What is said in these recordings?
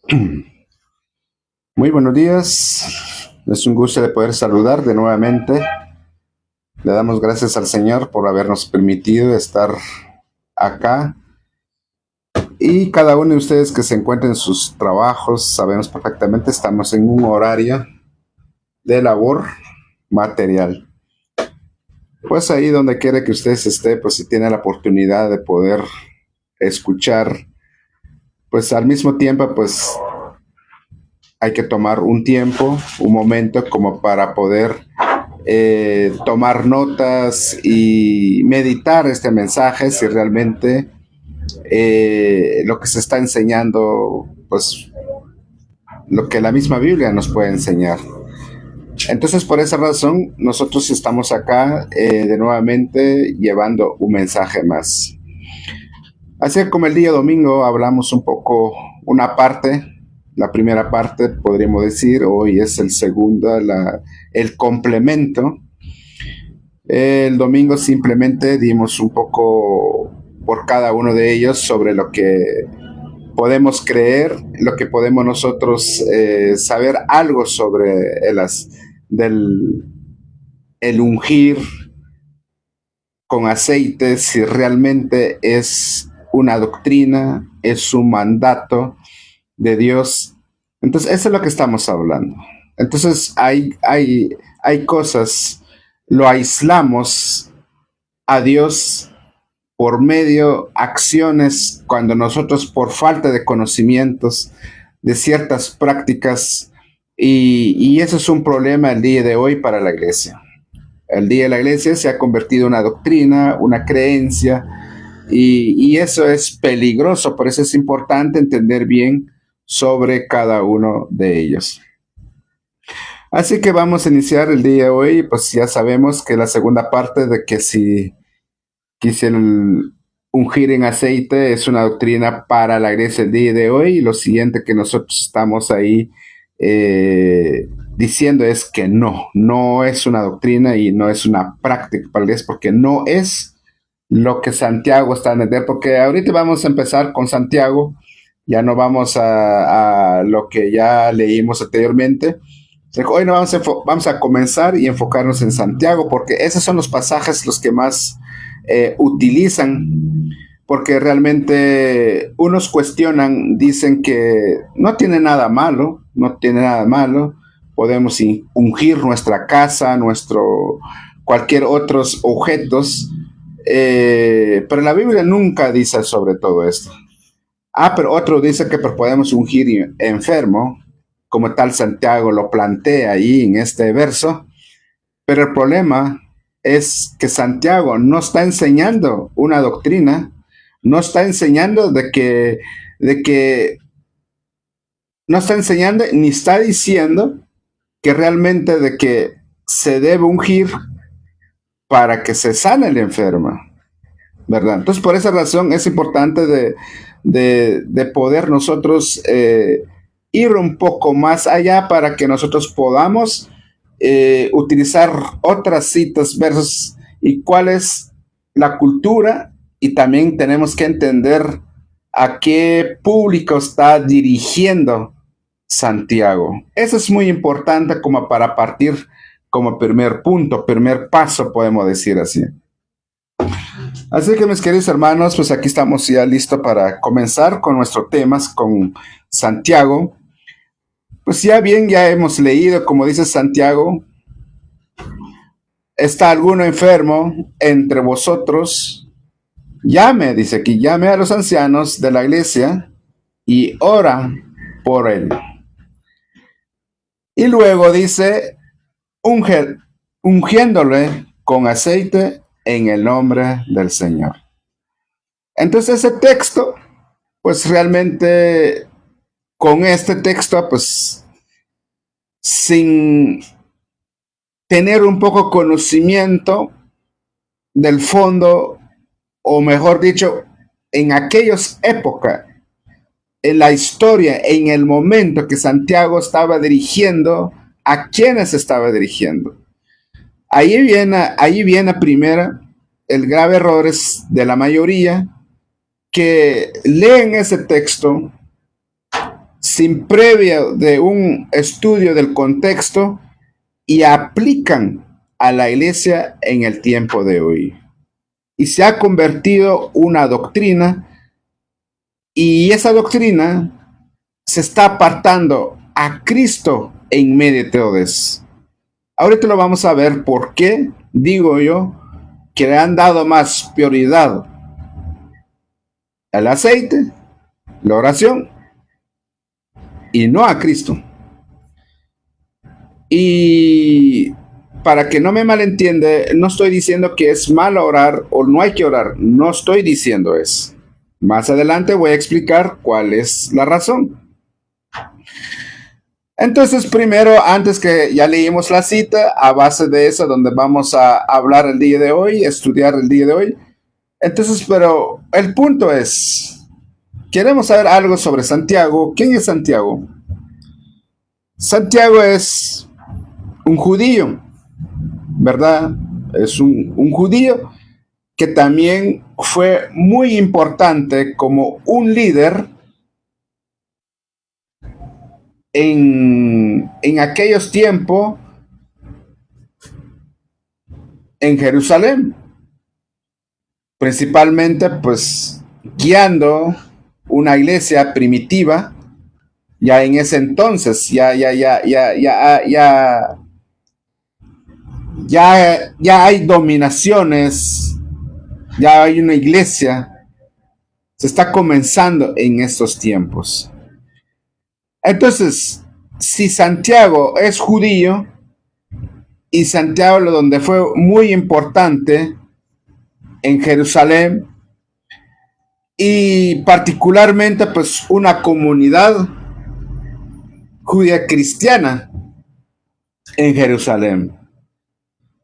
Muy buenos días. Es un gusto de poder saludar de nuevamente. Le damos gracias al Señor por habernos permitido estar acá. Y cada uno de ustedes que se encuentren en sus trabajos, sabemos perfectamente, estamos en un horario de labor material. Pues ahí donde quiera que usted esté, pues si tiene la oportunidad de poder escuchar, pues al mismo tiempo, pues hay que tomar un tiempo, un momento como para poder tomar notas y meditar este mensaje si realmente lo que se está enseñando, pues lo que la misma Biblia nos puede enseñar. Entonces, por esa razón, nosotros estamos acá de nuevamente llevando un mensaje más. Así que como el día domingo hablamos un poco, una parte, la primera parte podríamos decir, hoy es el segundo, el complemento. El domingo simplemente dimos un poco por cada uno de ellos sobre lo que podemos creer, lo que podemos nosotros saber algo sobre del el ungir con aceite, si realmente es una doctrina, es un mandato de Dios. Entonces, eso es lo que estamos hablando. Entonces, hay cosas, lo aislamos a Dios por medio acciones cuando nosotros por falta de conocimientos de ciertas prácticas y eso es un problema el día de hoy para la iglesia. El día de la iglesia se ha convertido en una doctrina, una creencia y eso es peligroso, por eso es importante entender bien sobre cada uno de ellos. Así que vamos a iniciar el día de hoy, pues ya sabemos que la segunda parte de que si quise el ungir en aceite es una doctrina para la iglesia el día de hoy. Y lo siguiente que nosotros estamos ahí diciendo es que no es una doctrina y no es una práctica para la iglesia, porque no es lo que Santiago está a entender. Porque ahorita vamos a empezar con Santiago, ya no vamos a lo que ya leímos anteriormente. Hoy no vamos a comenzar y enfocarnos en Santiago, porque esos son los pasajes los que más utilizan, porque realmente unos cuestionan, dicen que no tiene nada malo, no tiene nada malo, podemos ungir nuestra casa, cualquier otros objetos, pero la Biblia nunca dice sobre todo esto. Pero otro dice que podemos ungir enfermo, como tal Santiago lo plantea ahí en este verso, pero el problema es que Santiago no está enseñando una doctrina, no está enseñando de que, no está enseñando ni está diciendo que realmente de que se debe ungir para que se sane el enfermo, ¿verdad? Entonces, por esa razón es importante de poder nosotros ir un poco más allá para que nosotros podamos utilizar otras citas, versos y cuál es la cultura y también tenemos que entender a qué público está dirigiendo Santiago. Eso es muy importante como para partir como primer punto, primer paso, podemos decir así. Así que mis queridos hermanos, pues aquí estamos ya listos para comenzar con nuestros temas con Santiago. Pues ya bien, ya hemos leído, como dice Santiago, ¿está alguno enfermo entre vosotros? Llame, dice aquí, llame a los ancianos de la iglesia y ora por él. Y luego dice, ungiéndole con aceite en el nombre del Señor. Entonces ese texto, pues realmente con este texto, pues sin tener un poco conocimiento del fondo, o mejor dicho, en aquellas épocas, en la historia, en el momento que Santiago estaba dirigiendo, a quienes estaba dirigiendo. Ahí viene primero el grave error de la mayoría que leen ese texto sin previo de un estudio del contexto y aplican a la iglesia en el tiempo de hoy. Y se ha convertido una doctrina, y esa doctrina se está apartando a Cristo en medio de todo eso. Ahorita lo vamos a ver por qué, digo yo, que le han dado más prioridad al aceite, la oración, y no a Cristo. Y para que no me malentiende, no estoy diciendo que es malo orar o no hay que orar, no estoy diciendo eso. Más adelante voy a explicar cuál es la razón. Entonces, primero, antes que ya leímos la cita, a base de eso, donde vamos a hablar el día de hoy, estudiar el día de hoy. Entonces, pero el punto es, queremos saber algo sobre Santiago. ¿Quién es Santiago? Santiago es un judío, ¿verdad? Es un judío que también fue muy importante como un líder en aquellos tiempos en Jerusalén, principalmente pues guiando una iglesia primitiva. Ya en ese entonces ya hay dominaciones, ya hay una iglesia, se está comenzando en estos tiempos. Entonces, si Santiago es judío, y Santiago donde fue muy importante en Jerusalén, y particularmente pues una comunidad judía cristiana en Jerusalén.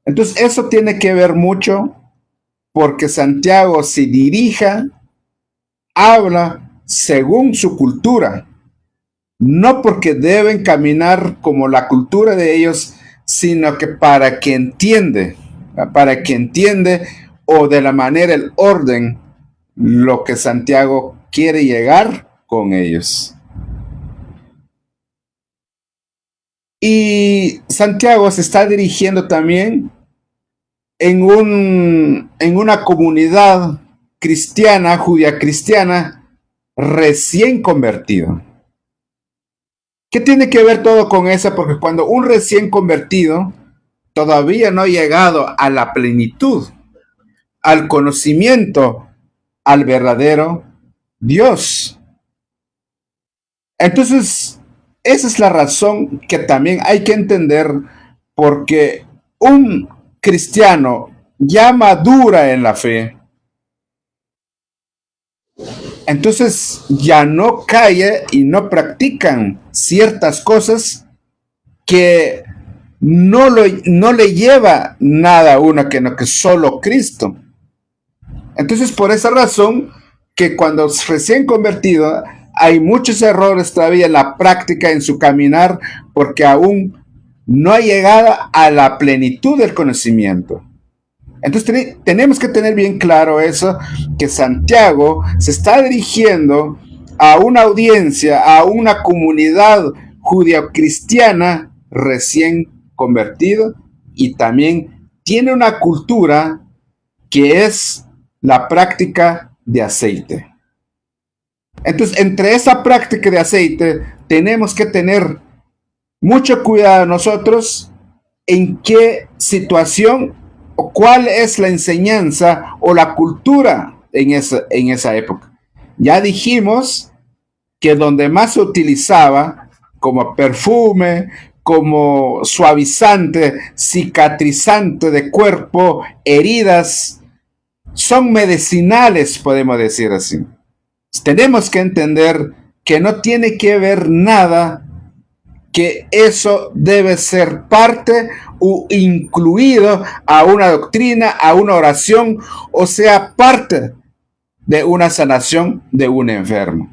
Entonces eso tiene que ver mucho porque Santiago se dirija, habla según su cultura, no porque deben caminar como la cultura de ellos, sino que para que entiende o de la manera, el orden, lo que Santiago quiere llegar con ellos. Y Santiago se está dirigiendo también en una comunidad cristiana, judía cristiana, recién convertido. ¿Qué tiene que ver todo con eso? Porque cuando un recién convertido todavía no ha llegado a la plenitud, al conocimiento, al verdadero Dios. Entonces, esa es la razón que también hay que entender, porque un cristiano ya madura en la fe, entonces ya no cae y no practican ciertas cosas que no le lleva nada a uno que no, que solo Cristo. Entonces, por esa razón, que cuando es recién convertido, hay muchos errores todavía en la práctica, en su caminar, porque aún no ha llegado a la plenitud del conocimiento. Entonces tenemos que tener bien claro eso, que Santiago se está dirigiendo a una audiencia, a una comunidad judío-cristiana recién convertido, y también tiene una cultura que es la práctica de aceite. Entonces, entre esa práctica de aceite, tenemos que tener mucho cuidado nosotros en qué situación o cuál es la enseñanza o la cultura en esa época. Ya dijimos que donde más se utilizaba como perfume, como suavizante, cicatrizante de cuerpo, heridas, son medicinales, podemos decir así. Tenemos que entender que no tiene que ver nada, que eso debe ser parte o incluido a una doctrina, a una oración, o sea, parte de una sanación de un enfermo.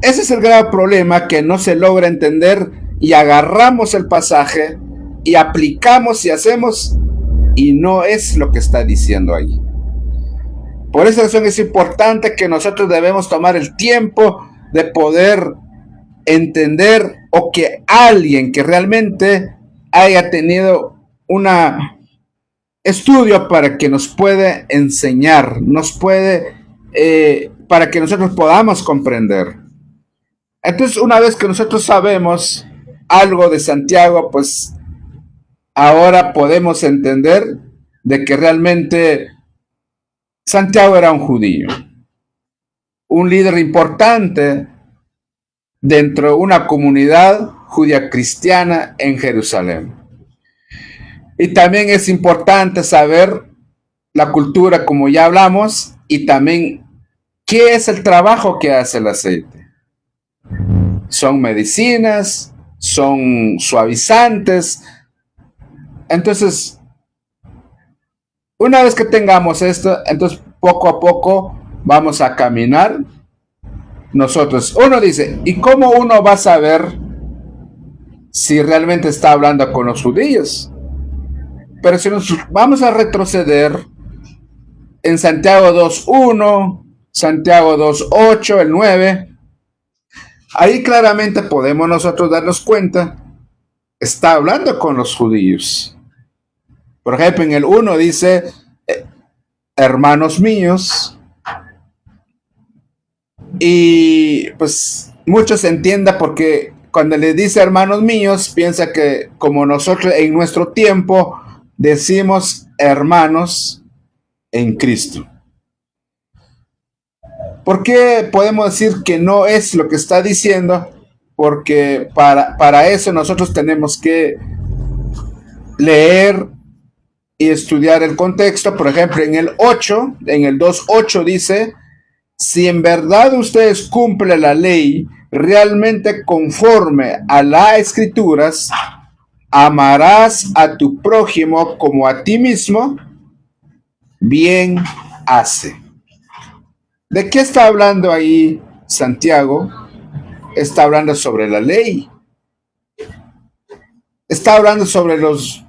Ese es el grave problema, que no se logra entender, y agarramos el pasaje y aplicamos y hacemos, y no es lo que está diciendo ahí. Por esa razón es importante que nosotros debemos tomar el tiempo de poder entender o que alguien que realmente haya tenido un estudio para que nos puede enseñar, para que nosotros podamos comprender. Entonces, una vez que nosotros sabemos algo de Santiago, pues ahora podemos entender de que realmente Santiago era un judío, un líder importante dentro de una comunidad judía cristiana en Jerusalén. Y también es importante saber la cultura, como ya hablamos, y también qué es el trabajo que hace el aceite. Son medicinas, son suavizantes. Entonces, una vez que tengamos esto, entonces poco a poco vamos a caminar nosotros. Uno dice, ¿y cómo uno va a saber si realmente está hablando con los judíos? Pero si nos vamos a retroceder en Santiago 2.1, Santiago 2.8, el 9, ahí claramente podemos nosotros darnos cuenta, está hablando con los judíos. Por ejemplo, en el 1 dice, hermanos míos, y pues muchos entiendan porque cuando le dice hermanos míos, piensa que como nosotros en nuestro tiempo decimos hermanos en Cristo. ¿Por qué podemos decir que no es lo que está diciendo? Porque para eso nosotros tenemos que leer y estudiar el contexto. Por ejemplo, en el 8, en el 2.8 dice, si en verdad ustedes cumplen la ley realmente conforme a las escrituras, amarás a tu prójimo como a ti mismo, bien hace. ¿De qué está hablando ahí Santiago? Está hablando sobre la ley. Está hablando sobre los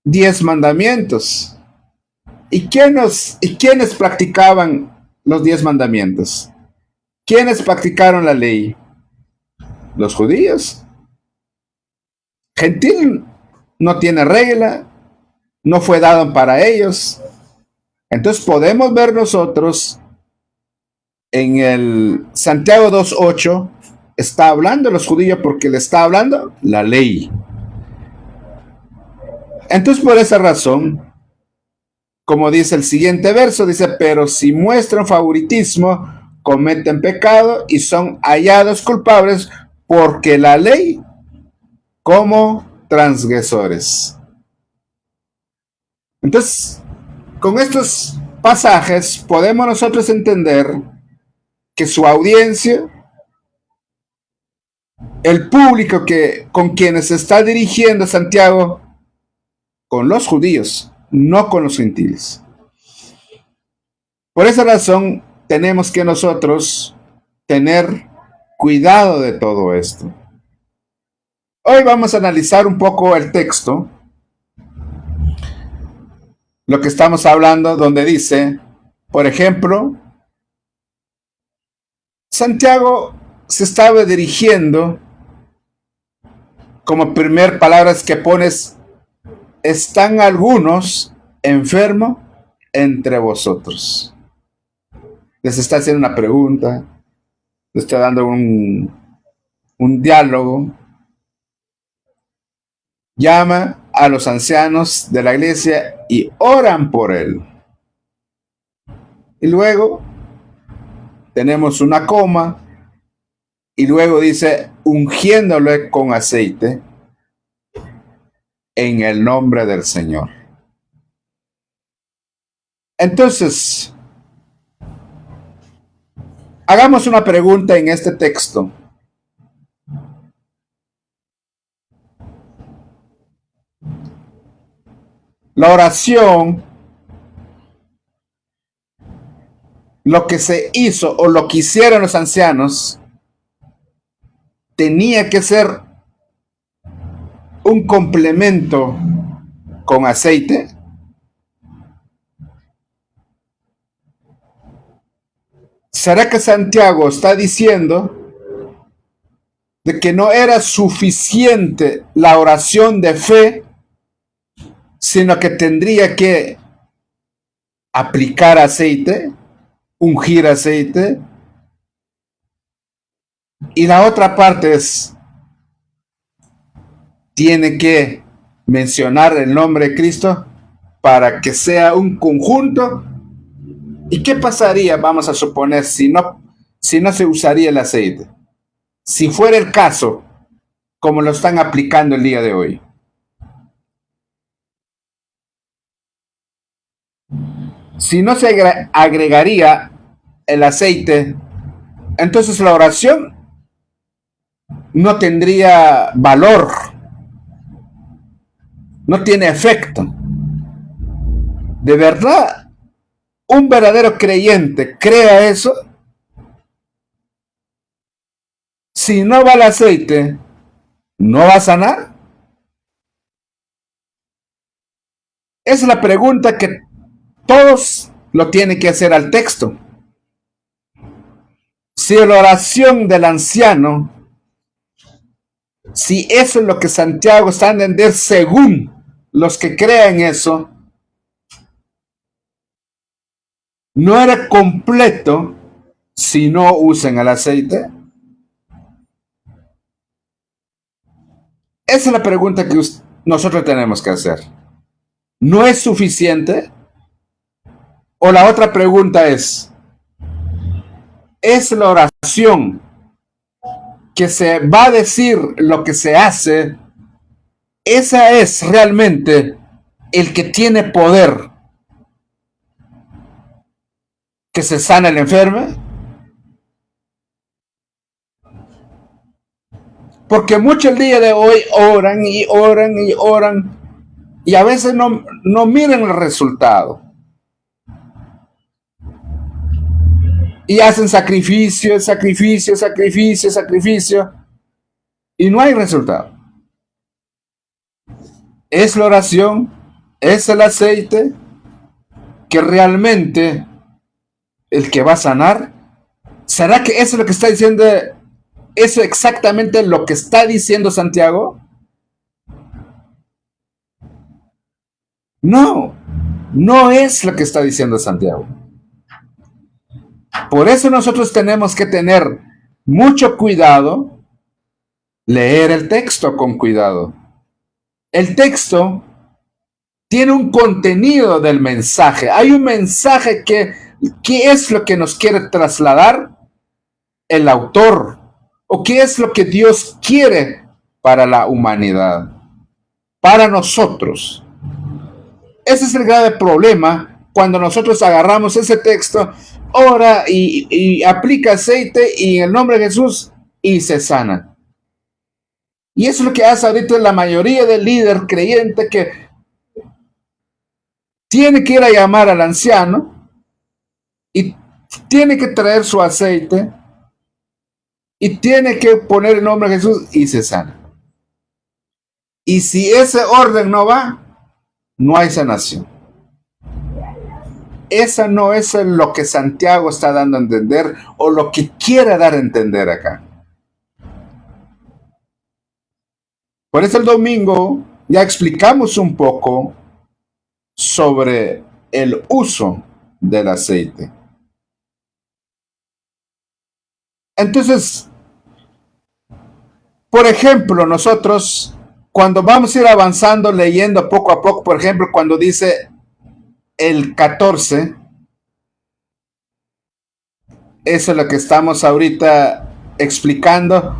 10 mandamientos. ¿Y quiénes practicaban los 10 mandamientos? ¿Quiénes practicaron la ley? Los judíos. Gentil no tiene regla, no fue dado para ellos. Entonces podemos ver nosotros en el Santiago 2.8, está hablando de los judíos porque le está hablando la ley. Entonces por esa razón, como dice el siguiente verso, dice, pero si muestran favoritismo, cometen pecado y son hallados culpables porque la ley como transgresores. Entonces, con estos pasajes podemos nosotros entender que su audiencia, el público con quienes se está dirigiendo Santiago, con los judíos, no con los gentiles. Por esa razón tenemos que nosotros tener cuidado de todo esto. Hoy vamos a analizar un poco el texto, lo que estamos hablando, donde dice, por ejemplo, Santiago se estaba dirigiendo, como primer palabras que pones, ¿están algunos enfermos entre vosotros? Les está haciendo una pregunta, les está dando un diálogo. Llama a los ancianos de la iglesia y oran por él. Y luego tenemos una coma y luego dice ungiéndole con aceite en el nombre del Señor. Entonces, hagamos una pregunta en este texto. La oración, lo que se hizo o lo que hicieron los ancianos, tenía que ser un complemento con aceite. ¿Será que Santiago está diciendo de que no era suficiente la oración de fe, sino que tendría que aplicar aceite, ungir aceite. Y la otra parte es, tiene que mencionar el nombre de Cristo para que sea un conjunto. ¿Y qué pasaría, vamos a suponer, si no se usaría el aceite? Si fuera el caso, como lo están aplicando el día de hoy. Si no se agregaría el aceite, entonces la oración no tendría valor, no tiene efecto. ¿De verdad un verdadero creyente crea eso? Si no va el aceite, ¿no va a sanar? Esa es la pregunta que todos lo tienen que hacer al texto. Si la oración del anciano, si eso es lo que Santiago está a entender según los que crean eso, no era completo si no usan el aceite. Esa es la pregunta que nosotros tenemos que hacer. ¿No es suficiente? O la otra pregunta ¿es la oración que se va a decir lo que se hace, esa es realmente el que tiene poder que se sana el enfermo? Porque mucho el día de hoy oran y oran y oran y a veces no miran el resultado. Y hacen sacrificio, sacrificio, sacrificio, sacrificio y no hay resultado. Es la oración, es el aceite que realmente el que va a sanar. ¿Será que eso es lo que está diciendo? ¿Eso exactamente lo que está diciendo Santiago? No, no es lo que está diciendo Santiago. Por eso nosotros tenemos que tener mucho cuidado, leer el texto con cuidado. El texto tiene un contenido del mensaje. Hay un mensaje ¿qué es lo que nos quiere trasladar el autor? ¿O qué es lo que Dios quiere para la humanidad? Para nosotros. Ese es el grave problema cuando nosotros agarramos ese texto, ora y aplica aceite y en el nombre de Jesús y se sana. Y eso es lo que hace ahorita la mayoría del líder creyente, que tiene que ir a llamar al anciano y tiene que traer su aceite y tiene que poner el nombre de Jesús y se sana. Y si ese orden no va, no hay sanación. Esa no es lo que Santiago está dando a entender o lo que quiere dar a entender acá. Por eso el domingo ya explicamos un poco sobre el uso del aceite. Entonces, por ejemplo, nosotros cuando vamos a ir avanzando leyendo poco a poco, por ejemplo, cuando dice el 14, eso es lo que estamos ahorita explicando.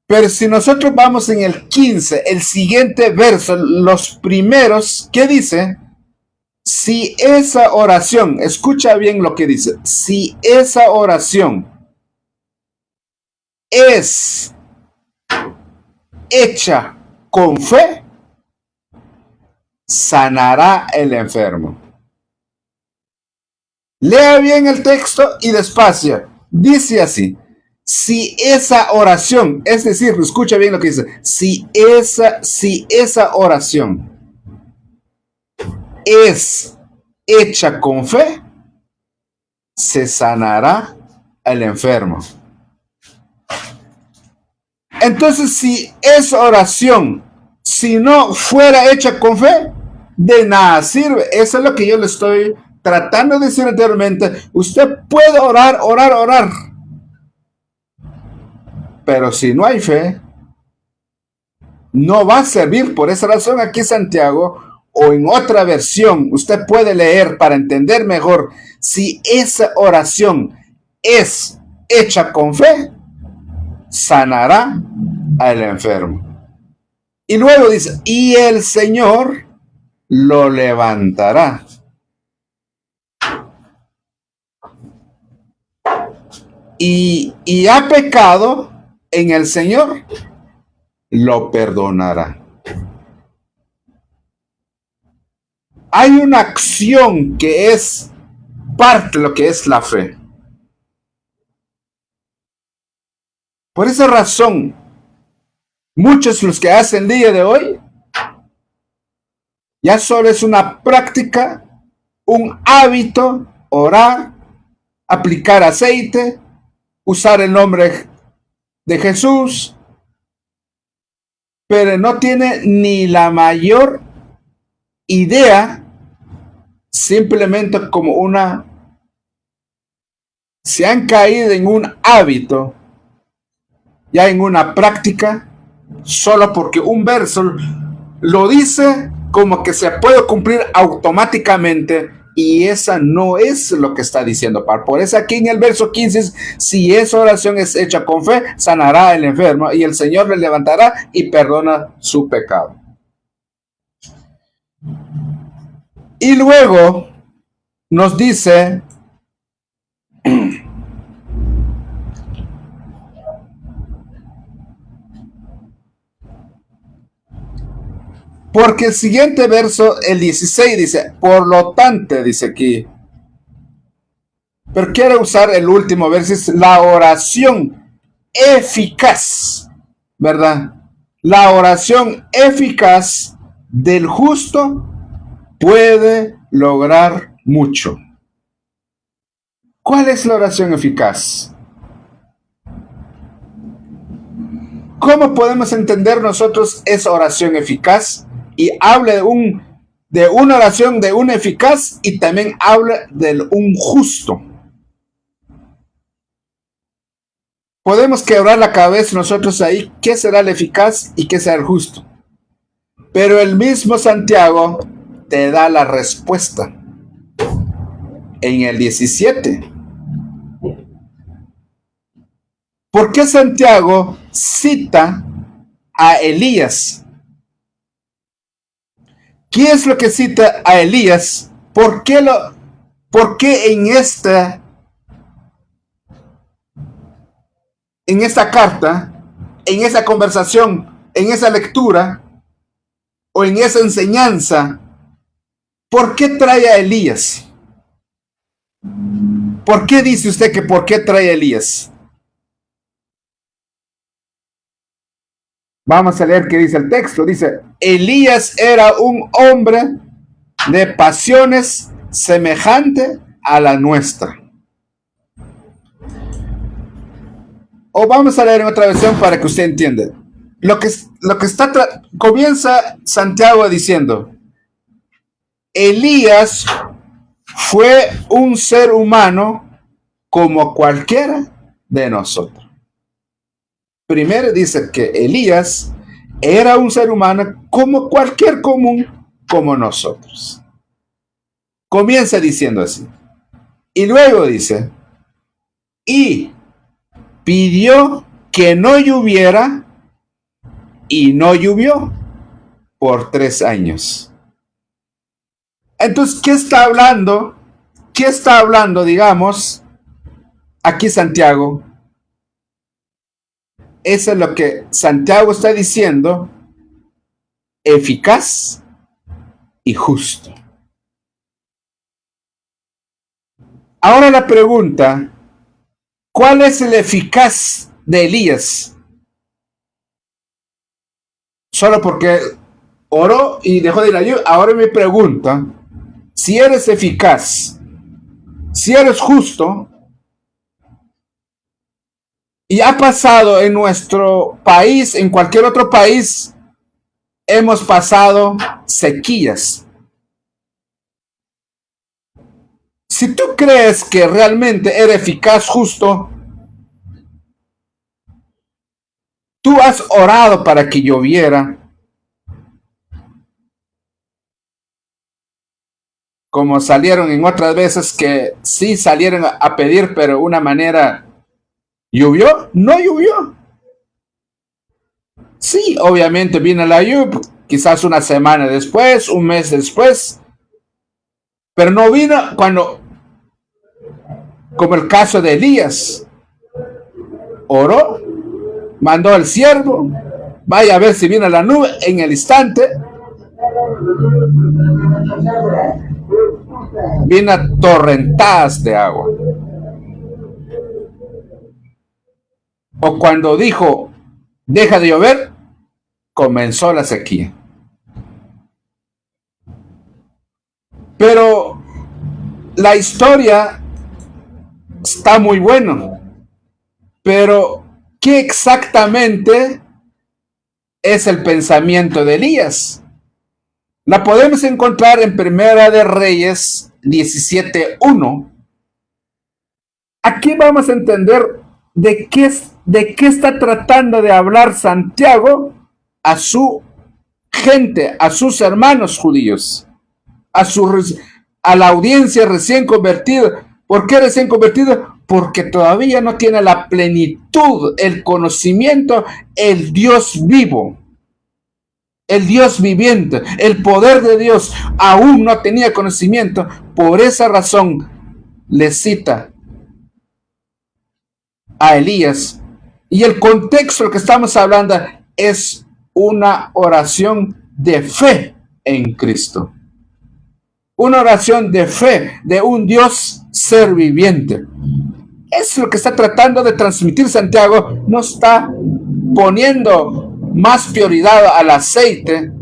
Pero si nosotros vamos en el 15, el siguiente verso, los primeros, ¿qué dice? Si esa oración, escucha bien lo que dice, si esa oración es hecha con fe, sanará el enfermo. Lea bien el texto y despacio. Dice así: si esa oración, es decir, escucha bien lo que dice, si esa oración es hecha con fe, se sanará el enfermo. Entonces, si esa oración, si no fuera hecha con fe, de nada sirve. Eso es lo que yo le estoy tratando de decir anteriormente. Usted puede orar, orar, orar. Pero si no hay fe, no va a servir. Por esa razón aquí Santiago, o en otra versión, usted puede leer para entender mejor si esa oración es hecha con fe, sanará al enfermo. Y luego dice, y el Señor lo levantará. Y ha pecado en el Señor, lo perdonará. Hay una acción que es parte de lo que es la fe. Por esa razón, muchos los que hacen el día de hoy, ya solo es una práctica, un hábito, orar, aplicar aceite, usar el nombre de Jesús, pero no tiene ni la mayor idea, simplemente como se han caído en un hábito, ya en una práctica, solo porque un verso lo dice como que se puede cumplir automáticamente, y esa no es lo que está diciendo Pablo. Por eso aquí en el verso 15, si esa oración es hecha con fe, sanará al enfermo y el Señor le levantará y perdona su pecado. Y luego nos dice, porque el siguiente verso, el 16, dice, por lo tanto, dice aquí, pero quiero usar el último verso, es la oración eficaz, ¿verdad? La oración eficaz del justo puede lograr mucho. ¿Cuál es la oración eficaz? ¿Cómo podemos entender nosotros esa oración eficaz? Y habla de una oración de un eficaz y también habla de un justo. Podemos quebrar la cabeza nosotros ahí, ¿qué será el eficaz y qué será el justo? Pero el mismo Santiago te da la respuesta en el 17. ¿Por qué Santiago cita a Elías? ¿Qué es lo que cita a Elías? ¿Por qué en esta carta, en esa conversación, en esa lectura o en esa enseñanza, por qué trae a Elías? ¿Por qué dice usted que por qué trae a Elías? Vamos a leer qué dice el texto. Dice, Elías era un hombre de pasiones semejante a la nuestra. O vamos a leer en otra versión para que usted entienda. Comienza Santiago diciendo, Elías fue un ser humano como cualquiera de nosotros. Primero dice que Elías era un ser humano como cualquier común como nosotros. Comienza diciendo así. Y luego dice, y pidió que no lloviera y no llovió por 3 años. Entonces, ¿qué está hablando? ¿Qué está hablando, digamos, aquí Santiago? Eso es lo que Santiago está diciendo, eficaz y justo. Ahora la pregunta, ¿cuál es el eficaz de Elías? Solo porque oró y dejó de ir a ayuda. Ahora me pregunta, si eres eficaz, si eres justo, Y ha pasado en nuestro país, en cualquier otro país, hemos pasado sequías. Si tú crees que realmente era eficaz, justo, tú has orado para que lloviera, como salieron en otras veces que sí salieron a pedir, pero de una manera, ¿llovió? No llovió. Sí, obviamente viene la lluvia, quizás una semana después, un mes después, pero no vino cuando, como el caso de Elías, oró, mandó al siervo, vaya a ver si viene la nube en el instante, vino torrentadas de agua. O cuando dijo, deja de llover, comenzó la sequía. Pero la historia está muy buena. Pero, ¿qué exactamente es el pensamiento de Elías? La podemos encontrar en Primera de Reyes 17:1. Aquí vamos a entender de qué está tratando de hablar Santiago a su gente, a sus hermanos judíos, a la audiencia recién convertida. ¿Por qué recién convertida? Porque todavía no tiene la plenitud, el conocimiento, el Dios vivo, el Dios viviente, el poder de Dios. Aún no tenía conocimiento. Por esa razón le cita a Elías. Y el contexto que estamos hablando es una oración de fe en Cristo. Una oración de fe de un Dios ser viviente. Es lo que está tratando de transmitir Santiago. No está poniendo más prioridad al aceite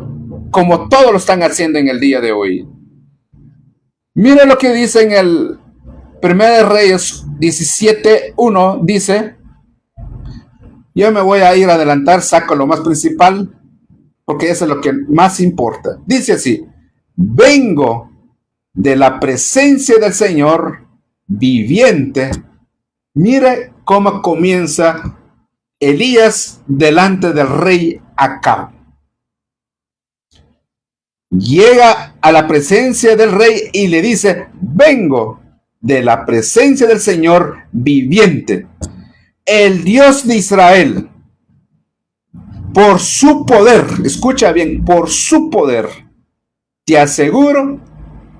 como todos lo están haciendo en el día de hoy. Mira lo que dice en el 1 Reyes 17:1. Dice, yo me voy a ir a adelantar, saco lo más principal, porque eso es lo que más importa. Dice así, vengo de la presencia del Señor viviente. Mire cómo comienza Elías delante del rey Acab. Llega a la presencia del rey y le dice, vengo de la presencia del Señor viviente, el Dios de Israel, por su poder, escucha bien, por su poder, te aseguro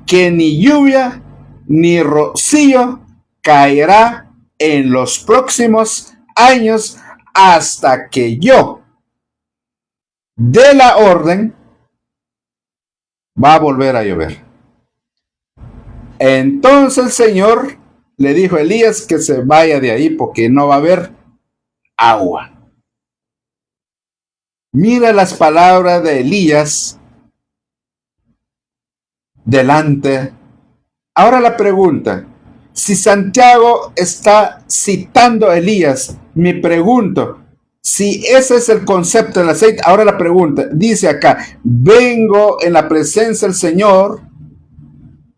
que ni lluvia ni rocío caerá en los próximos años hasta que yo dé la orden, va a volver a llover. Entonces el Señor le dijo a Elías que se vaya de ahí porque no va a haber agua. Mira las palabras de Elías delante. Ahora la pregunta, si Santiago está citando a Elías, me pregunto, si ese es el concepto del aceite, ahora la pregunta, dice acá, vengo en la presencia del Señor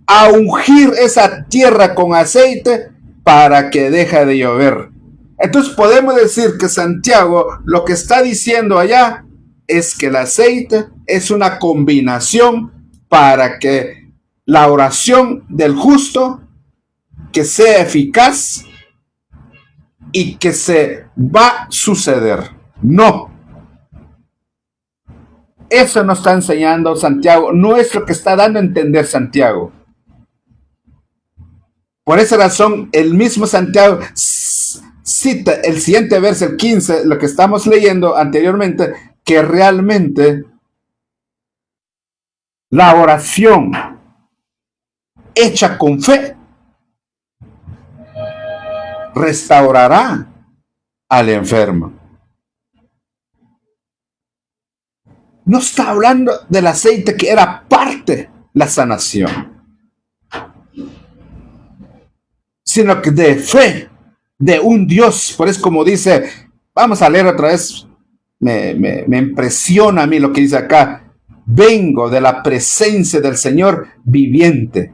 a ungir esa tierra con aceite para que deje de llover. Entonces podemos decir que Santiago lo que está diciendo allá es que el aceite es una combinación para que la oración del justo que sea eficaz y que se va a suceder. No. Eso nos está enseñando Santiago, no es lo que está dando a entender Santiago. Por esa razón, el mismo Santiago cita el siguiente verso, el 15, lo que estamos leyendo anteriormente, que realmente la oración hecha con fe restaurará al enfermo. No está hablando del aceite que era parte la sanación, sino que de fe. de un Dios. Por eso como dice, vamos a leer otra vez, me impresiona a mí lo que dice acá. Vengo de la presencia del Señor viviente,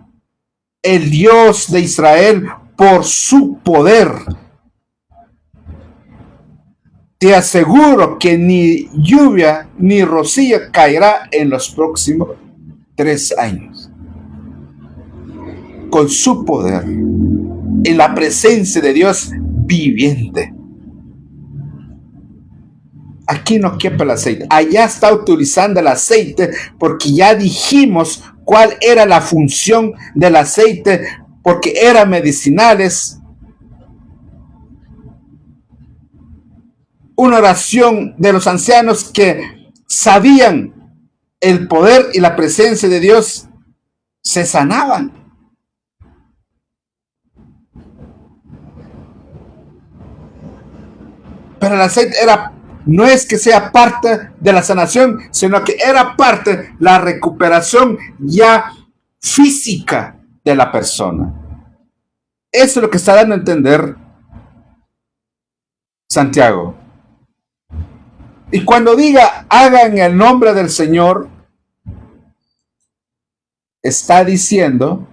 el Dios de Israel, por su poder. Te aseguro que ni lluvia ni rocío caerá en los próximos 3 años. Con su poder, en la presencia de Dios viviente. Aquí no quepa el aceite. Allá está utilizando el aceite porque ya dijimos cuál era la función del aceite, porque eran medicinales. Una oración de los ancianos que sabían el poder y la presencia de Dios, se sanaban. Pero el aceite no es que sea parte de la sanación, sino que era parte de la recuperación ya física de la persona. Eso es lo que está dando a entender Santiago. Y cuando diga hagan el nombre del Señor, está diciendo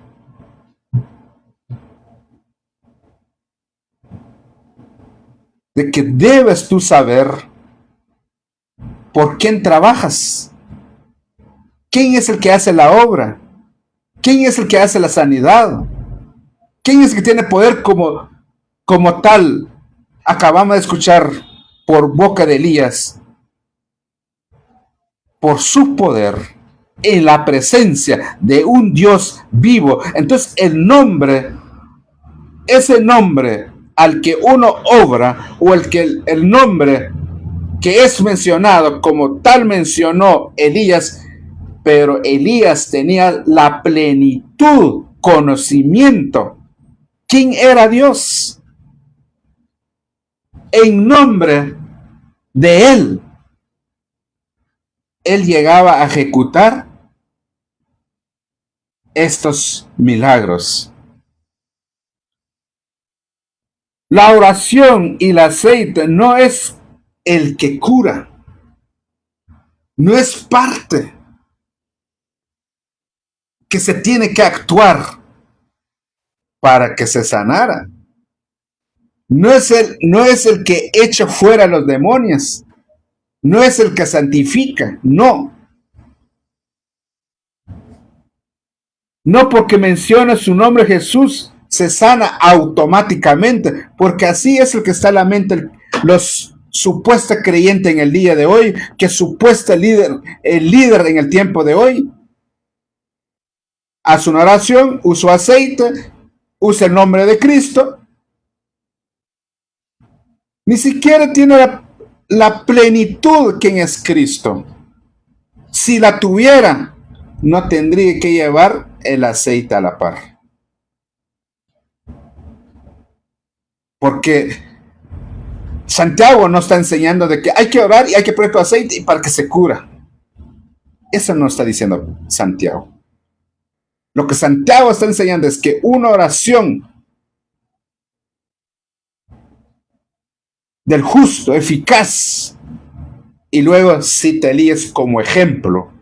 de que debes tú saber por quién trabajas, quién es el que hace la obra, quién es el que hace la sanidad, quién es el que tiene poder como tal. Acabamos de escuchar por boca de Elías, por su poder, en la presencia de un Dios vivo. Entonces el nombre, ese nombre al que uno obra, o el nombre que es mencionado como tal mencionó Elías, pero Elías tenía la plenitud, conocimiento. ¿Quién era Dios? En nombre de él llegaba a ejecutar estos milagros. La oración y el aceite no es el que cura, no es parte que se tiene que actuar para que se sanara. No es el que echa fuera a los demonios, no es el que santifica, no. No porque menciona su nombre Jesús se sana automáticamente, porque así es el que está en la mente los supuesta creyente en el día de hoy, que supuesta el líder en el tiempo de hoy. Hace una oración, usa aceite, usa el nombre de Cristo, ni siquiera tiene la plenitud que es Cristo. Si la tuviera, no tendría que llevar el aceite a la par. Porque Santiago no está enseñando de que hay que orar y hay que poner tu aceite y para que se cura. Eso no está diciendo Santiago. Lo que Santiago está enseñando es que una oración del justo, eficaz, y luego cita Elías como ejemplo.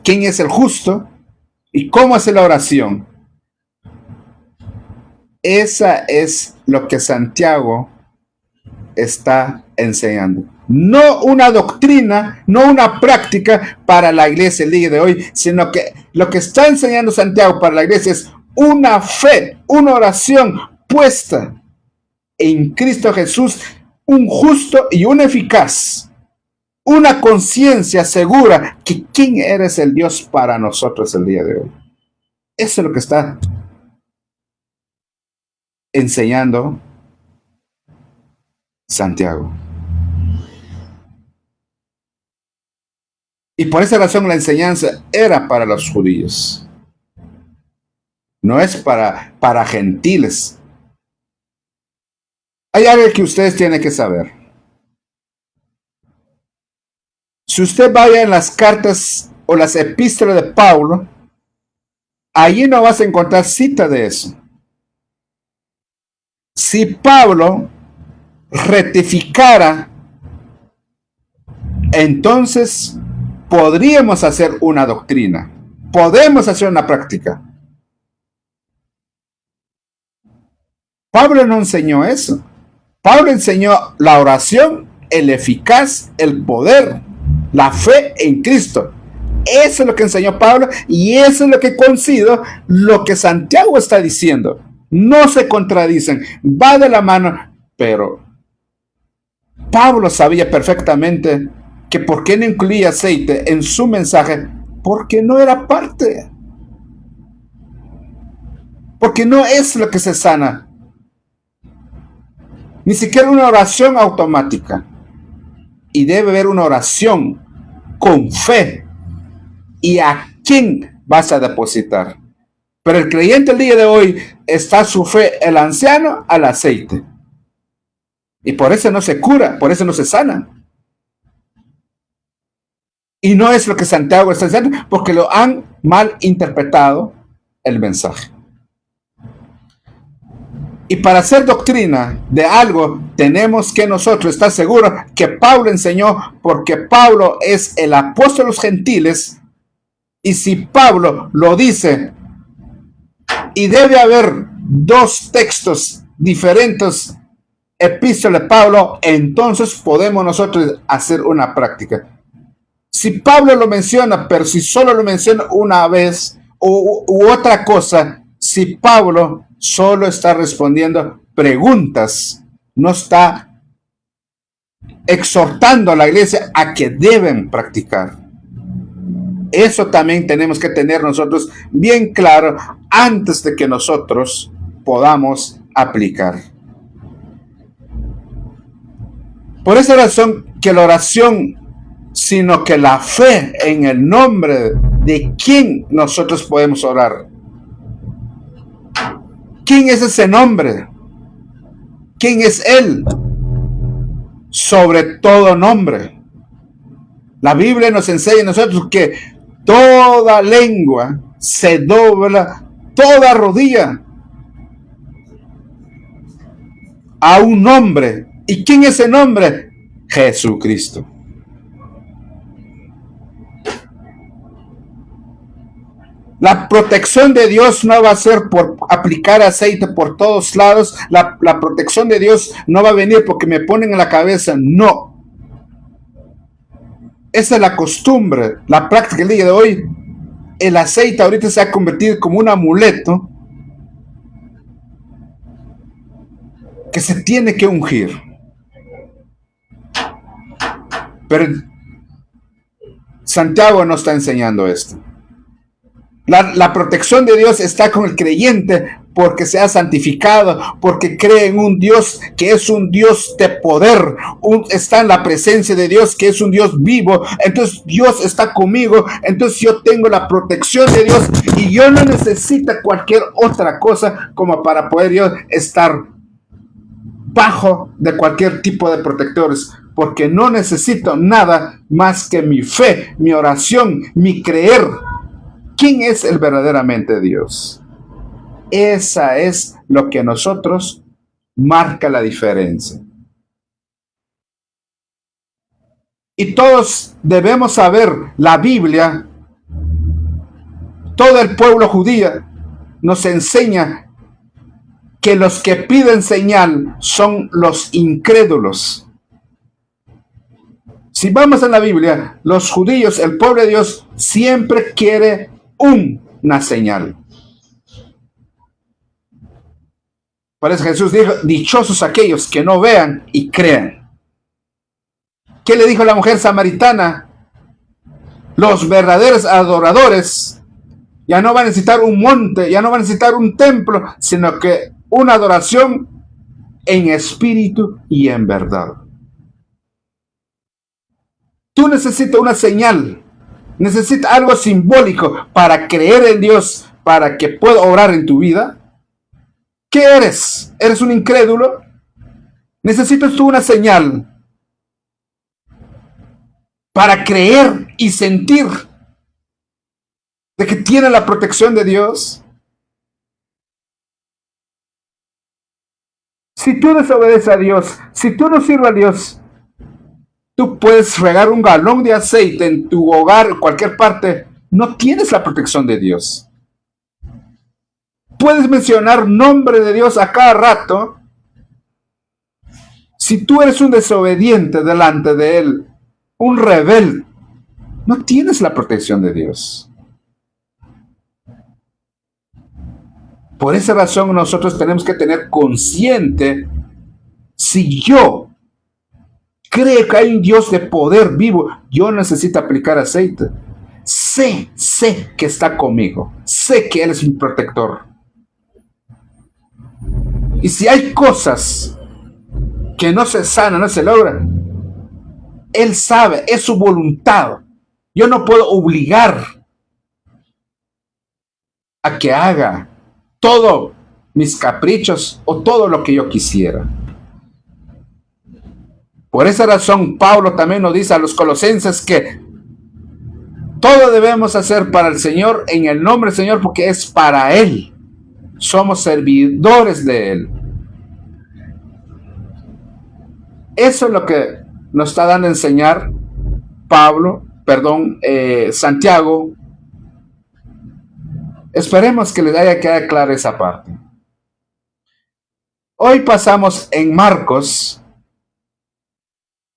¿Quién es el justo? ¿Y cómo hace la oración? Esa es lo que Santiago está enseñando. No una doctrina, no una práctica para la iglesia el día de hoy, sino que lo que está enseñando Santiago para la iglesia es una fe, una oración puesta en Cristo Jesús, un justo y un eficaz, una conciencia segura que quién eres el Dios para nosotros el día de hoy. Eso es lo que está enseñando Santiago. Y por esa razón la enseñanza era para los judíos. No es para gentiles. Hay algo que ustedes tienen que saber. Si usted vaya en las cartas o las epístolas de Pablo, allí no vas a encontrar cita de eso. Si Pablo rectificara, entonces podríamos hacer una doctrina, podemos hacer una práctica. Pablo no enseñó eso. Pablo enseñó la oración, el eficaz, el poder, la fe en Cristo. Eso es lo que enseñó Pablo y eso es lo que coincido lo que Santiago está diciendo. No se contradicen, va de la mano, pero Pablo sabía perfectamente que por qué no incluía aceite en su mensaje, porque no era parte, porque no es lo que se sana, ni siquiera una oración automática. Y debe haber una oración con fe. ¿Y a quién vas a depositar? Pero el creyente el día de hoy está su fe, el anciano, al aceite. Y por eso no se cura, por eso no se sana. Y no es lo que Santiago está diciendo, porque lo han mal interpretado el mensaje. Y para hacer doctrina de algo, tenemos que nosotros estar seguros que Pablo enseñó, porque Pablo es el apóstol de los gentiles. Y si Pablo lo dice, y debe haber dos textos diferentes, epístola de Pablo, entonces podemos nosotros hacer una práctica. Si Pablo lo menciona, pero si solo lo menciona una vez u otra cosa, si Pablo solo está respondiendo preguntas, no está exhortando a la iglesia a que deben practicar. Eso también tenemos que tener nosotros bien claro antes de que nosotros podamos aplicar. Por esa razón que la oración, sino que la fe en el nombre de quién nosotros podemos orar. ¿Quién es ese nombre? ¿Quién es Él? Sobre todo nombre. La Biblia nos enseña a nosotros que toda lengua se dobla, toda rodilla a un nombre. ¿Y quién es ese nombre? Jesucristo. La protección de Dios no va a ser por aplicar aceite por todos lados. La protección de Dios no va a venir porque me ponen en la cabeza. No. Esa es la costumbre, la práctica del día de hoy. El aceite ahorita se ha convertido como un amuleto que se tiene que ungir. Pero Santiago no está enseñando esto. La protección de Dios está con el creyente porque se ha santificado, porque cree en un Dios que es un Dios de poder, está en la presencia de Dios que es un Dios vivo. Entonces Dios está conmigo, entonces yo tengo la protección de Dios y yo no necesito cualquier otra cosa como para poder yo estar bajo de cualquier tipo de protectores, porque no necesito nada más que mi fe, mi oración, mi creer. ¿Quién es el verdaderamente Dios? Esa es lo que a nosotros marca la diferencia. Y todos debemos saber, la Biblia, todo el pueblo judío nos enseña que los que piden señal son los incrédulos. Si vamos a la Biblia, los judíos, el pueblo de Dios, siempre quiere una señal. Por eso Jesús dijo, dichosos aquellos que no vean y crean. ¿Qué le dijo la mujer samaritana? Los verdaderos adoradores ya no van a necesitar un monte, ya no van a necesitar un templo, sino que una adoración en espíritu y en verdad. Tú necesitas una señal, necesitas algo simbólico para creer en Dios, para que pueda obrar en tu vida. ¿Qué eres? ¿Eres un incrédulo? Necesitas tú una señal para creer y sentir de que tiene la protección de Dios. Si tú desobedeces a Dios, si tú no sirves a Dios, tú puedes regar un galón de aceite en tu hogar, en cualquier parte, no tienes la protección de Dios. Puedes mencionar nombre de Dios a cada rato. Si tú eres un desobediente delante de Él, un rebelde, no tienes la protección de Dios. Por esa razón nosotros tenemos que tener consciente, si yo creo que hay un Dios de poder vivo, yo necesito aplicar aceite. Sé que está conmigo. Sé que Él es mi protector. Y si hay cosas que no se sanan, no se logran, Él sabe, es su voluntad. Yo no puedo obligar a que haga todos mis caprichos o todo lo que yo quisiera. Por esa razón, Pablo también nos dice a los colosenses que todo debemos hacer para el Señor, en el nombre del Señor, porque es para Él. Somos servidores de Él. Eso es lo que nos está dando a enseñar Santiago. Esperemos que les haya quedado clara esa parte. Hoy pasamos en Marcos.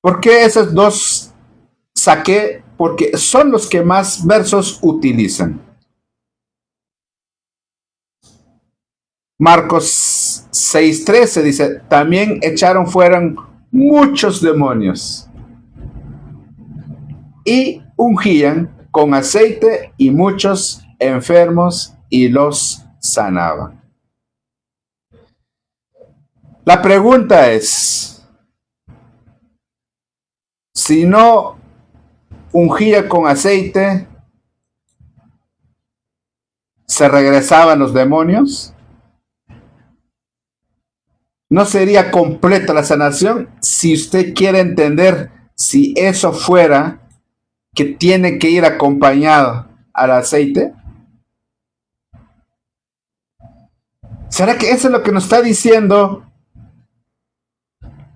¿Por qué esos dos saqué? Porque son los que más versos utilizan. Marcos 6:13 dice, también echaron fuera muchos demonios y ungían con aceite y muchos enfermos y los sanaban. La pregunta es, si no ungía con aceite, ¿se regresaban los demonios? ¿No sería completa la sanación? Si usted quiere entender si eso fuera que tiene que ir acompañado al aceite. ¿Será que eso es lo que nos está diciendo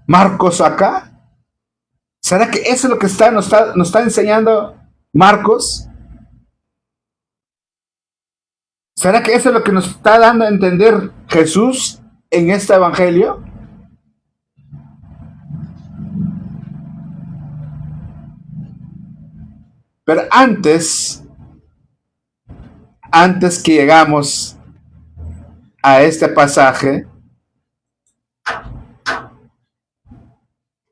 Marcos acá? ¿Será que eso es lo que nos está enseñando Marcos? ¿Será que eso es lo que nos está dando a entender Jesús en este evangelio? Pero antes que llegamos a este pasaje,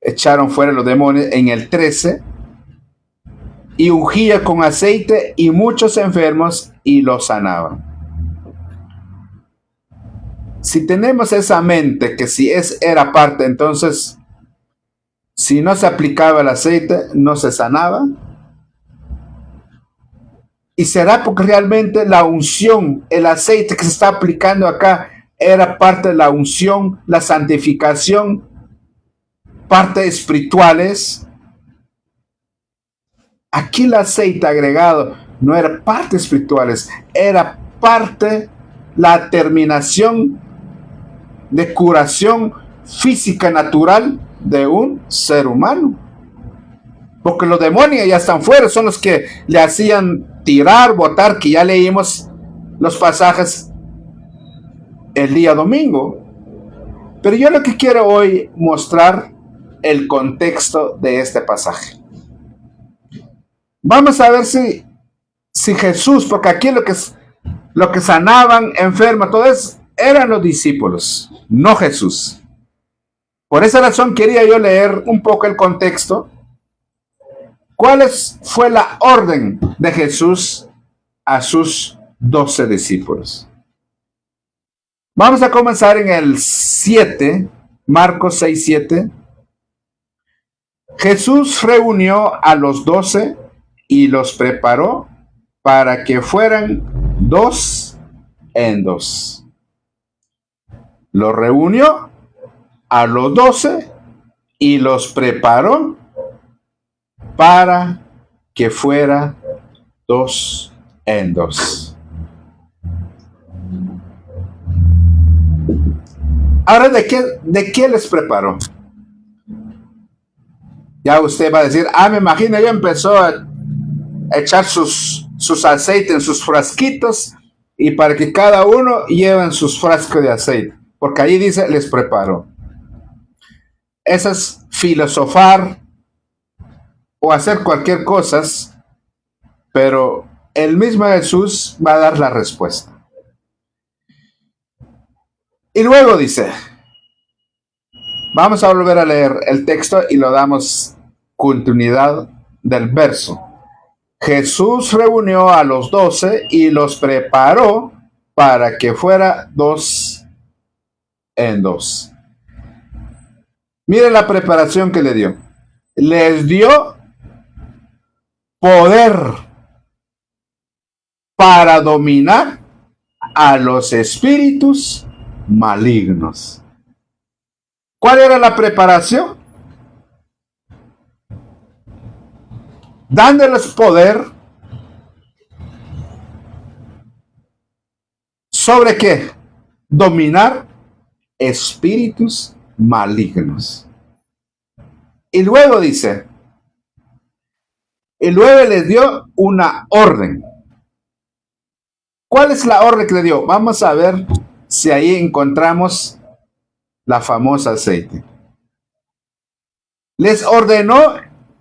echaron fuera los demonios en el 13, y ungía con aceite y muchos enfermos y los sanaban. Si tenemos esa mente que si era parte, entonces si no se aplicaba el aceite, no se sanaba. Y será porque realmente la unción, el aceite que se está aplicando acá, era parte de la unción, la santificación, partes espirituales. Aquí el aceite agregado no era partes espirituales, era parte la terminación de curación física natural de un ser humano. Porque los demonios ya están fuera, son los que le hacían tirar, botar, que ya leímos los pasajes el día domingo. Pero yo lo que quiero hoy mostrar el contexto de este pasaje. Vamos a ver si Jesús, porque aquí lo que sanaban, enfermos, todo eso, eran los discípulos, no Jesús. Por esa razón quería yo leer un poco el contexto. ¿Cuál fue la orden de Jesús a sus 12 discípulos? Vamos a comenzar en el 7, Marcos 6:7. Jesús reunió a los 12 y los preparó para que fueran 2 en 2. Los reunió a los 12 y los preparó para que fuera 2 en 2. Ahora, ¿de qué les preparó? Ya usted va a decir, me imagino, ya empezó a echar sus aceites en sus frasquitos y para que cada uno lleven sus frascos de aceite. Porque ahí dice, les preparó. Eso es filosofar o hacer cualquier cosa, pero el mismo Jesús va a dar la respuesta. Y luego dice, vamos a volver a leer el texto y lo damos continuidad del verso. Jesús reunió a los 12 y los preparó para que fuera 2 en 2. Miren la preparación que le dio. Les dio poder para dominar a los espíritus malignos. ¿Cuál era la preparación? Dándoles poder ¿sobre qué? Dominar espíritus malignos. Y luego dice, y luego les dio una orden. ¿Cuál es la orden que le dio? Vamos a ver si ahí encontramos la famosa aceite. Les ordenó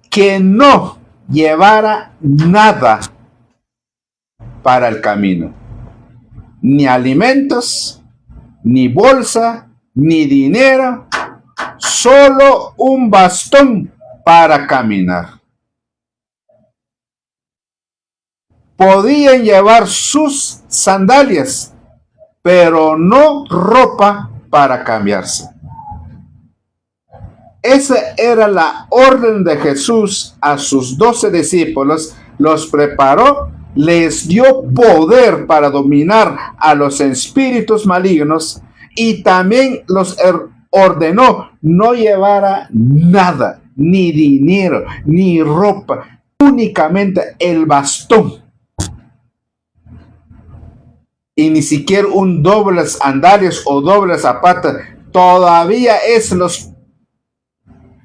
que no llevara nada para el camino. Ni alimentos, ni bolsa, ni dinero, solo un bastón para caminar. Podían llevar sus sandalias, pero no ropa para cambiarse. Esa era la orden de Jesús a sus 12 discípulos. Los preparó, les dio poder para dominar a los espíritus malignos y también los ordenó no llevara nada, ni dinero, ni ropa, únicamente el bastón. Y ni siquiera un dobles sandalias o dobles zapatos. Todavía eso los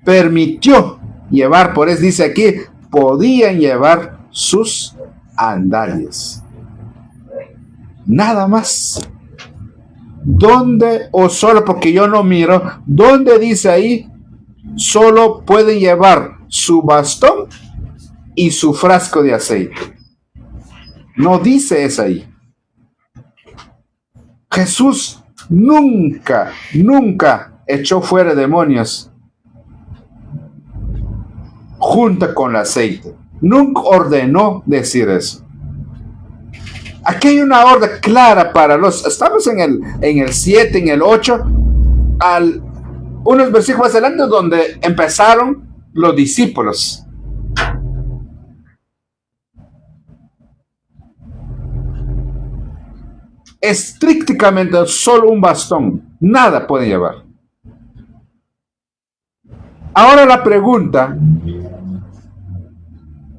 permitió llevar. Por eso dice aquí, podían llevar sus sandalias. Nada más. ¿Dónde? O solo porque yo no miro. ¿Dónde dice ahí? Solo pueden llevar su bastón y su frasco de aceite. No dice eso ahí. Jesús nunca echó fuera demonios junto con el aceite. Nunca ordenó decir eso. Aquí hay una orden clara para estamos en el 7, en el 8, unos versículos más adelante donde empezaron los discípulos. Estrictamente solo un bastón, nada pueden llevar. Ahora la pregunta,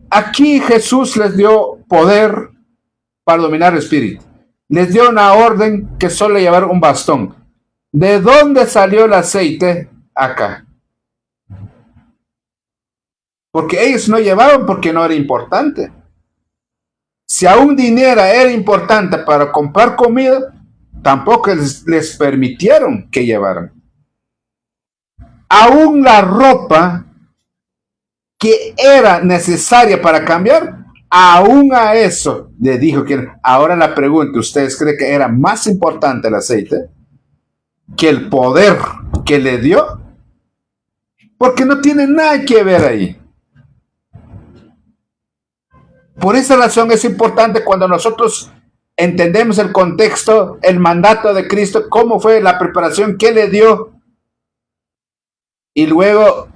aquí Jesús les dio poder para dominar el espíritu. Les dio una orden que solo llevar un bastón. ¿De dónde salió el aceite? Acá. Porque ellos no llevaban porque no era importante. Si aún dinero era importante para comprar comida, tampoco les permitieron que llevaran. Aún la ropa que era necesaria para cambiar, aún a eso le dijo que ahora la pregunta, ¿ustedes creen que era más importante el aceite que el poder que le dio? Porque no tiene nada que ver ahí. Por esa razón es importante cuando nosotros entendemos el contexto, el mandato de Cristo, cómo fue la preparación que le dio. Y luego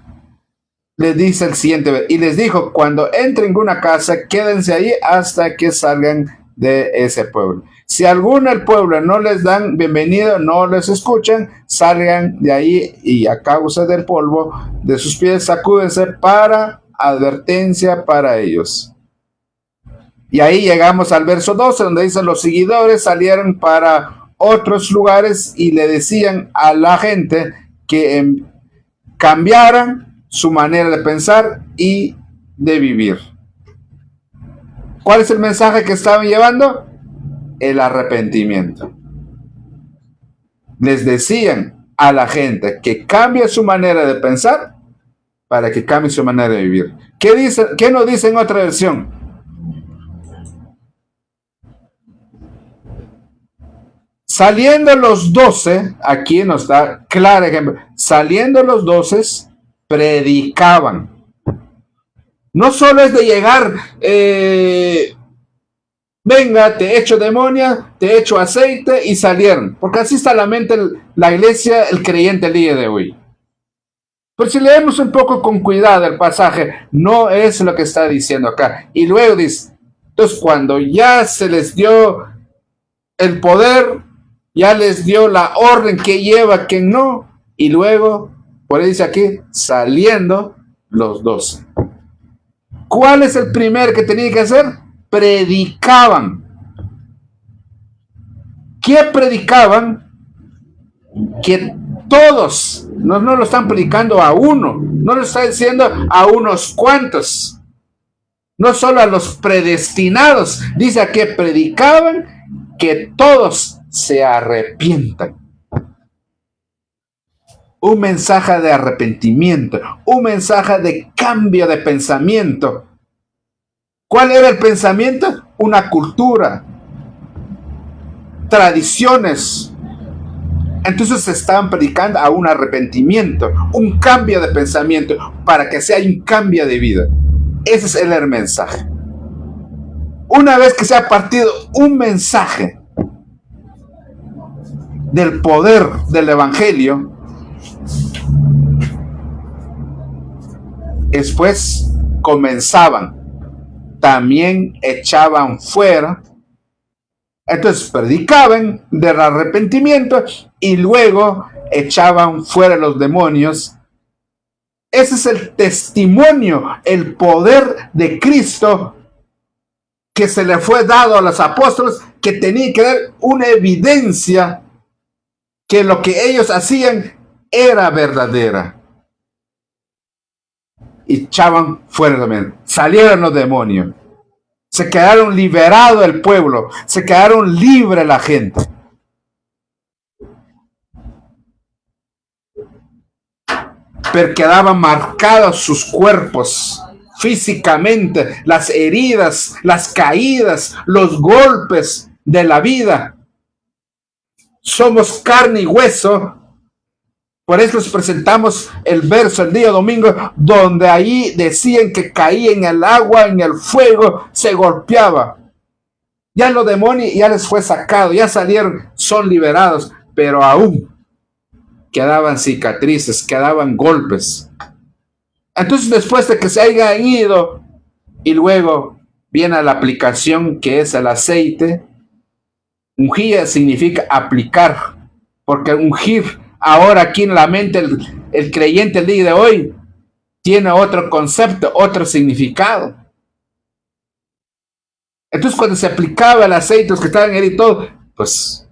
le dice el siguiente, y les dijo, cuando entren en una casa, quédense ahí hasta que salgan de ese pueblo. Si alguno del pueblo no les dan bienvenido, no les escuchan, salgan de ahí y a causa del polvo de sus pies, sacúdense para advertencia para ellos. Y ahí llegamos al verso 12, donde dicen, los seguidores salieron para otros lugares y le decían a la gente que cambiaran su manera de pensar y de vivir. ¿Cuál es el mensaje que estaban llevando? El arrepentimiento. Les decían a la gente que cambie su manera de pensar para que cambie su manera de vivir. ¿Qué nos dice en otra versión? Saliendo los 12, aquí nos da claro ejemplo, saliendo los 12, predicaban. No solo es de llegar, venga, te echo demonia, te echo aceite y salieron. Porque así está la mente, la iglesia, el creyente el día de hoy. Pero si leemos un poco con cuidado el pasaje, no es lo que está diciendo acá. Y luego dice, entonces cuando ya se les dio el poder, ya les dio la orden que lleva, que no, y luego, por ahí dice aquí, saliendo los 12. ¿Cuál es el primer que tenía que hacer? Predicaban. ¿Qué predicaban? Que todos, no lo están predicando a uno, no lo está diciendo a unos cuantos, no solo a los predestinados, dice que predicaban que todos se arrepientan. Un mensaje de arrepentimiento, un mensaje de cambio de pensamiento. ¿Cuál era el pensamiento? Una cultura, tradiciones. Entonces se estaban predicando a un arrepentimiento, un cambio de pensamiento, para que sea un cambio de vida. Ese es el mensaje. Una vez que se ha partido un mensaje del poder del evangelio, después comenzaban, también echaban fuera. Entonces predicaban del arrepentimiento y luego echaban fuera los demonios. Ese es el testimonio, el poder de Cristo que se le fue dado a los apóstoles, que tenía que dar una evidencia que lo que ellos hacían era verdadera. Y echaban fuera los demonios, salieron los demonios. Se quedaron liberados el pueblo, se quedaron libre la gente. Pero quedaban marcados sus cuerpos físicamente, las heridas, las caídas, los golpes de la vida. Somos carne y hueso. Por eso les presentamos el verso el día domingo, donde ahí decían que caía en el agua, en el fuego, se golpeaba. Ya los demonios ya les fue sacado, ya salieron, son liberados, pero aún quedaban cicatrices, quedaban golpes. Entonces después de que se hayan ido, y luego viene la aplicación, que es el aceite. Ungir significa aplicar, porque ungir ahora aquí en la mente el creyente el día de hoy tiene otro concepto, otro significado. Entonces cuando se aplicaba el aceite, los que estaban heridos y todo, pues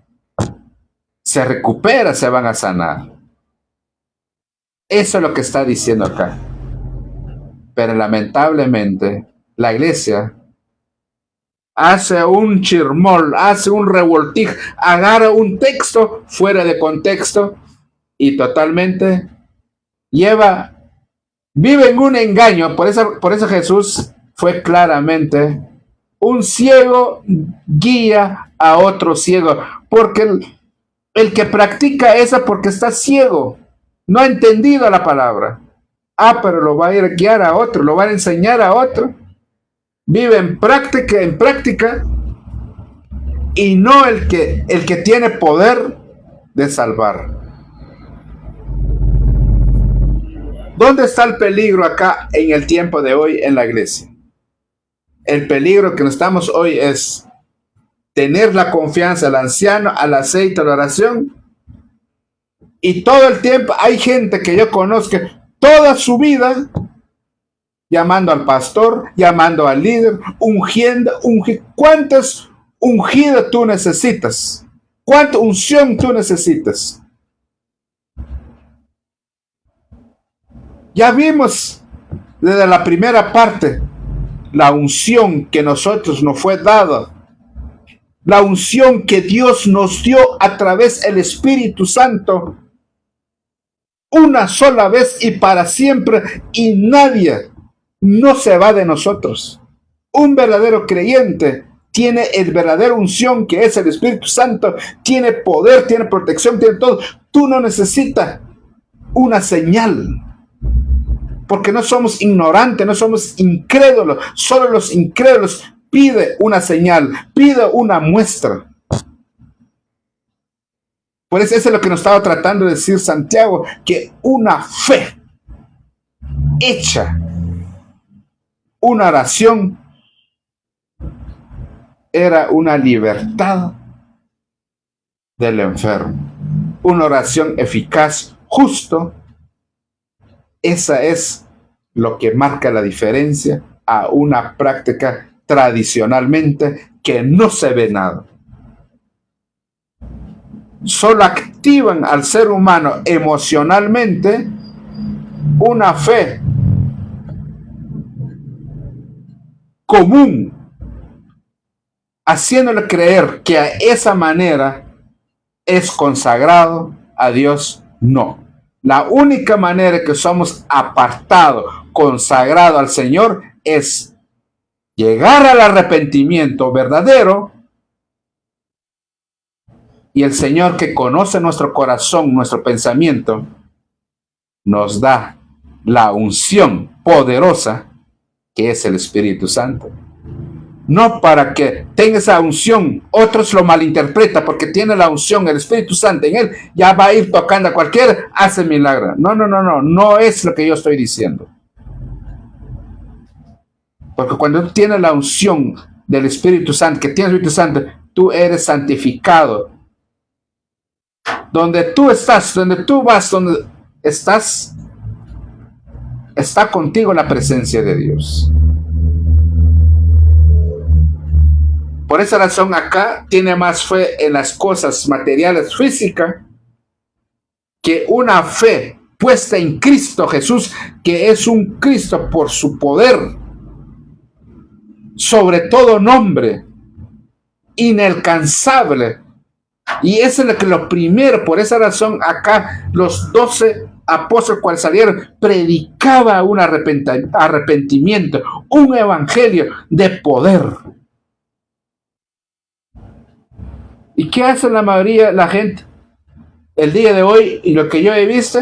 se recupera, se van a sanar. Eso es lo que está diciendo acá. Pero lamentablemente la iglesia hace un chirmol, hace un revoltijo, agarra un texto fuera de contexto y totalmente vive en un engaño. Por eso Jesús fue claramente: un ciego guía a otro ciego, porque el que practica esa porque está ciego, no ha entendido la palabra. Pero lo va a ir a guiar a otro, lo va a enseñar a otro. Vive en práctica, y no el que tiene poder de salvar. ¿Dónde está el peligro acá en el tiempo de hoy en la iglesia? El peligro que estamos hoy es tener la confianza al anciano, al aceite, a la oración, y todo el tiempo hay gente que yo conozco toda su vida llamando al pastor, llamando al líder, ungiendo. ¿Cuántos ungidos tú necesitas? ¿Cuánta unción tú necesitas? Ya vimos desde la primera parte la unción que nosotros nos fue dada, la unción que Dios nos dio a través del Espíritu Santo, una sola vez y para siempre, y nadie no se va de nosotros. Un verdadero creyente tiene el verdadero unción que es el Espíritu Santo, tiene poder, tiene protección, tiene todo. Tú no necesitas una señal, porque no somos ignorantes, no somos incrédulos. Solo los incrédulos piden una señal, piden una muestra. Por eso es lo que nos estaba tratando de decir Santiago, que una fe hecha, una oración, era una libertad del enfermo. Una oración eficaz, justo. Esa es lo que marca la diferencia a una práctica tradicionalmente que no se ve nada. Solo activan al ser humano emocionalmente una fe común, haciéndole creer que a esa manera es consagrado a Dios. No. La única manera que somos apartados, consagrados al Señor, es llegar al arrepentimiento verdadero, y el Señor, que conoce nuestro corazón, nuestro pensamiento, nos da la unción poderosa que es el Espíritu Santo. No para que tenga esa unción, otros lo malinterpretan porque tiene la unción, el Espíritu Santo en él, ya va a ir tocando a cualquiera, hace milagro. No es lo que yo estoy diciendo. Porque cuando tú tienes la unción del Espíritu Santo, que tiene el Espíritu Santo, tú eres santificado. Donde tú estás, donde tú vas, donde estás, está contigo la presencia de Dios. Por esa razón acá tiene más fe en las cosas materiales físicas que una fe puesta en Cristo Jesús, que es un Cristo por su poder, sobre todo nombre, inalcanzable. Y eso es lo primero. Por esa razón acá los 12 apóstoles cuando salieron predicaba un arrepentimiento, un evangelio de poder. ¿Y qué hace la mayoría, la gente, el día de hoy, y lo que yo he visto?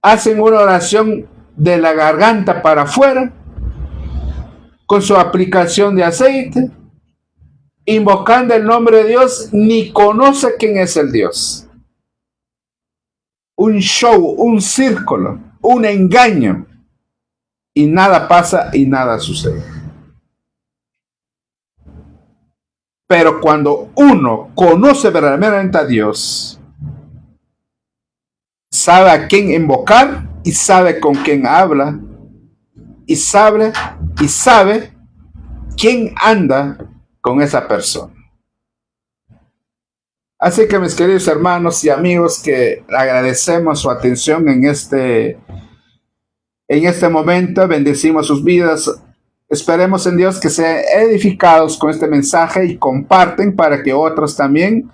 Hacen una oración de la garganta para afuera, con su aplicación de aceite, invocando el nombre de Dios, ni conoce quién es el Dios. Un show, un círculo, un engaño, y nada pasa y nada sucede. Pero cuando uno conoce verdaderamente a Dios, sabe a quién invocar y sabe con quién habla y sabe quién anda con esa persona. Así que, mis queridos hermanos y amigos, que agradecemos su atención en este momento, bendecimos sus vidas. Esperemos en Dios que sean edificados con este mensaje y comparten para que otros también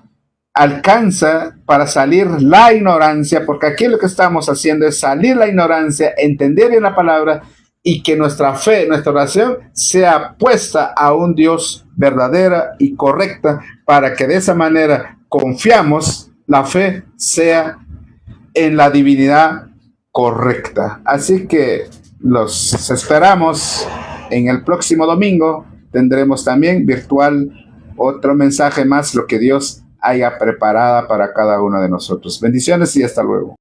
alcancen para salir la ignorancia, porque aquí lo que estamos haciendo es salir la ignorancia, entender bien la palabra y que nuestra fe, nuestra oración sea puesta a un Dios verdadera y correcta, para que de esa manera confiamos, la fe sea en la divinidad correcta. Así que los esperamos. En el próximo domingo tendremos también virtual otro mensaje más, lo que Dios haya preparado para cada uno de nosotros. Bendiciones y hasta luego.